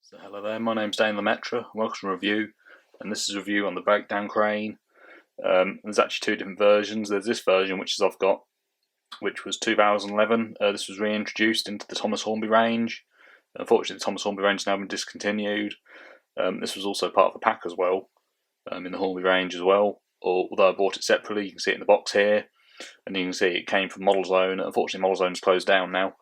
So hello there, my name's Dane Lemaitre, welcome to a review, and this is a review on the breakdown crane. There's actually two different versions. There's this version, which I've got, which was 2011. This was reintroduced into the Thomas Hornby range. Unfortunately, the Thomas Hornby range has now been discontinued. This was also part of the pack as well, in the Hornby range as well. Although I bought it separately, you can see it in the box here, and you can see it came from Model Zone. Unfortunately, Model Zone's closed down now.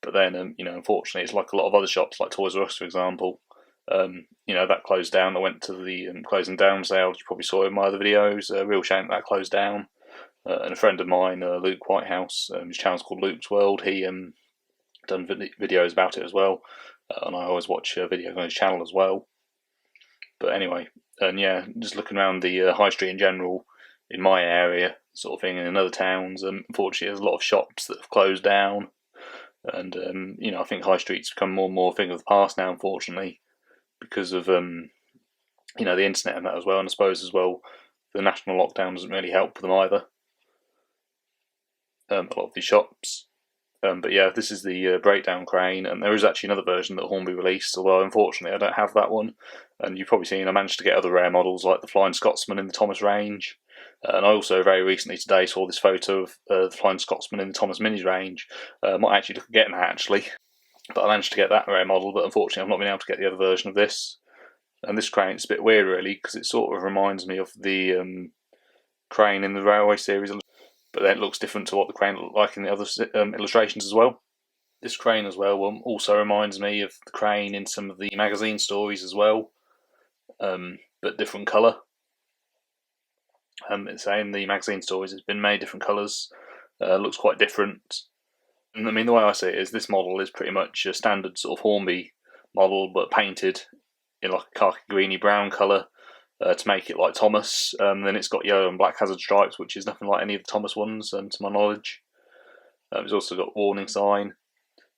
But then, unfortunately, it's like a lot of other shops, like Toys R Us, for example. That closed down. I went to the closing down sale. You probably saw in my other videos. Real shame that closed down. And a friend of mine, Luke Whitehouse, his channel's called Luke's World. He done videos about it as well, and I always watch videos on his channel as well. But anyway, and yeah, just looking around the high street in general in my area, sort of thing, and in other towns. Unfortunately, there's a lot of shops that have closed down. And I think high streets become more and more a thing of the past now, unfortunately, because of the internet and that as well. And I suppose as well, the national lockdown doesn't really help them either. A lot of these shops. But yeah, this is the breakdown crane, and there is actually another version that Hornby released, although unfortunately I don't have that one. And you've probably seen I managed to get other rare models like the Flying Scotsman in the Thomas range. And I also very recently today saw this photo of the Flying Scotsman in the Thomas Minis range. Might actually look at getting that actually, but I managed to get that rare model, but unfortunately I've not been able to get the other version of this. And this crane is a bit weird really, because it sort of reminds me of the crane in the Railway series, but then it looks different to what the crane looked like in the other illustrations as well. This crane as well also reminds me of the crane in some of the magazine stories as well, but different colour. It's saying the magazine stories has been made different colours, looks quite different. And I mean, the way I see it is this model is pretty much a standard sort of Hornby model, but painted in like a khaki greeny brown colour to make it like Thomas. Then it's got yellow and black hazard stripes, which is nothing like any of the Thomas ones, to my knowledge. It's also got a warning sign.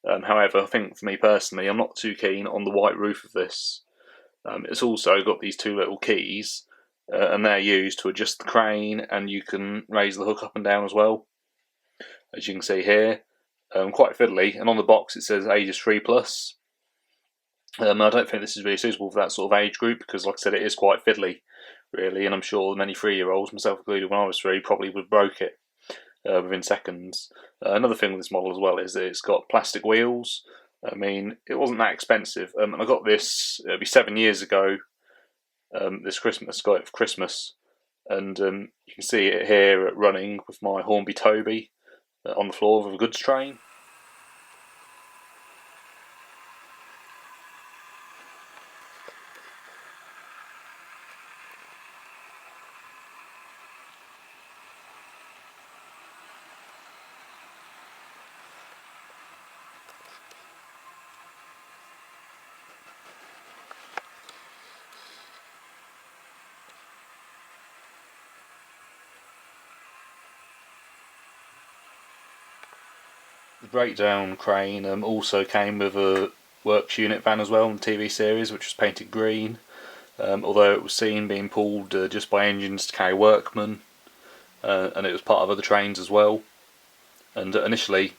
However, I think for me personally, I'm not too keen on the white roof of this. It's also got these two little keys, and they're used to adjust the crane, and you can raise the hook up and down as well, as you can see here. Quite fiddly, and on the box it says ages 3+. I don't think this is really suitable for that sort of age group, because like I said, it is quite fiddly really, and I'm sure many 3-year-olds, myself included when I was 3, probably would have broke it within seconds. Another thing with this model as well is that it's got plastic wheels. I mean, it wasn't that expensive, and I got this, it'll be 7 years ago, this Christmas, got it for Christmas, and you can see it here running with my Hornby Toby on the floor of a goods train. The breakdown crane also came with a works unit van as well in the TV series, which was painted green, although it was seen being pulled just by engines to carry workmen, and it was part of other trains as well. And initially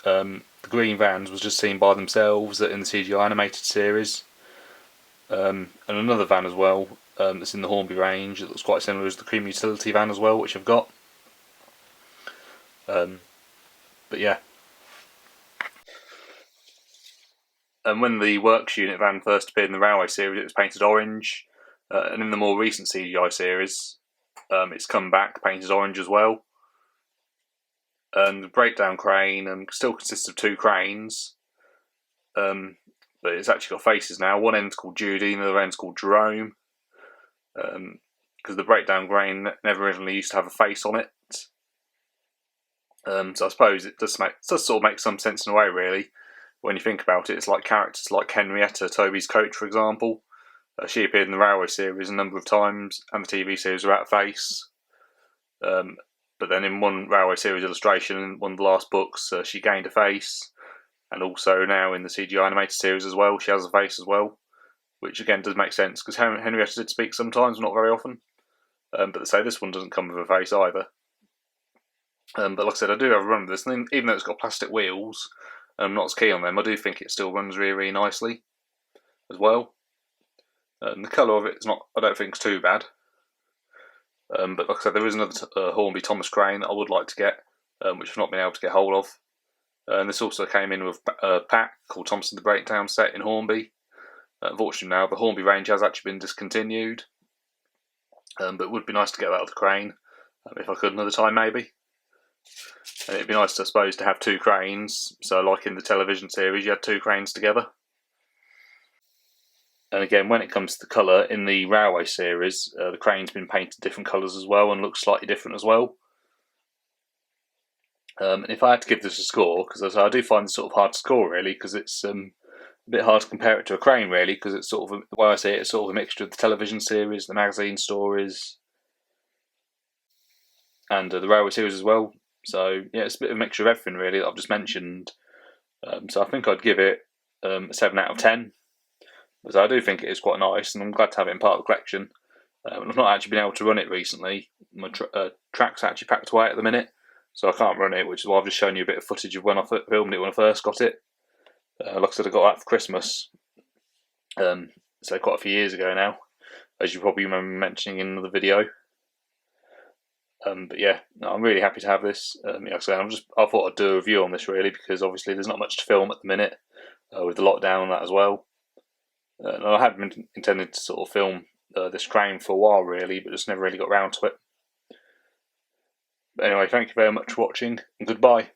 the green vans was just seen by themselves in the CGI animated series, and another van as well that's in the Hornby range that looks quite similar as the Cream Utility van as well, which I've got. But yeah. And when the works unit van first appeared in the Railway series, it was painted orange, and in the more recent CGI series, it's come back painted orange as well. And the breakdown crane still consists of 2 cranes, but it's actually got faces now. One end's called Judy, and the other end's called Jerome, because the breakdown crane never originally used to have a face on it. So I suppose it does sort of make some sense in a way, really. When you think about it, it's like characters like Henrietta, Toby's coach, for example. She appeared in the Railway series a number of times, and the TV series without a face. But then in one Railway series illustration, in one of the last books, she gained a face, and also now in the CGI animated series as well, she has a face as well, which again does make sense, because Henrietta did speak sometimes, not very often. But they say this one doesn't come with a face either. But like I said, I do have a run with this, and even though it's got plastic wheels, and I'm not as keen on them, I do think it still runs really, really nicely. as well. And the colour of it is not, I don't think, it's too bad. But like I said, there is another Hornby Thomas crane that I would like to get, which I've not been able to get hold of. And this also came in with a pack called Thompson the Breakdown set in Hornby. Unfortunately now, the Hornby range has actually been discontinued. But it would be nice to get that other crane, if I could another time maybe. And it'd be nice, I suppose, to have two cranes, so like in the television series you had two cranes together. And again, when it comes to the colour, in the Railway series, the crane's been painted different colours as well and looks slightly different as well. And if I had to give this a score, because I do find this sort of hard to score really, because it's a bit hard to compare it to a crane really, because it's sort of, the way I see it, it's sort of a mixture of the television series, the magazine stories, and the Railway series as well. So yeah, it's a bit of a mixture of everything really that I've just mentioned. So I think I'd give it a 7 out of 10. Because I do think it is quite nice, and I'm glad to have it in part of the collection. I've not actually been able to run it recently. My track's actually packed away at the minute, so I can't run it, which is why I've just shown you a bit of footage of when I filmed it when I first got it. Like I said, I got that for Christmas, so quite a few years ago now, as you probably remember me mentioning in another video. But yeah, no, I'm really happy to have this. Like I said, I thought I'd do a review on this really, because obviously there's not much to film at the minute, with the lockdown and that as well. I had been intending to sort of film this crane for a while really, but just never really got around to it. But anyway, thank you very much for watching, and goodbye.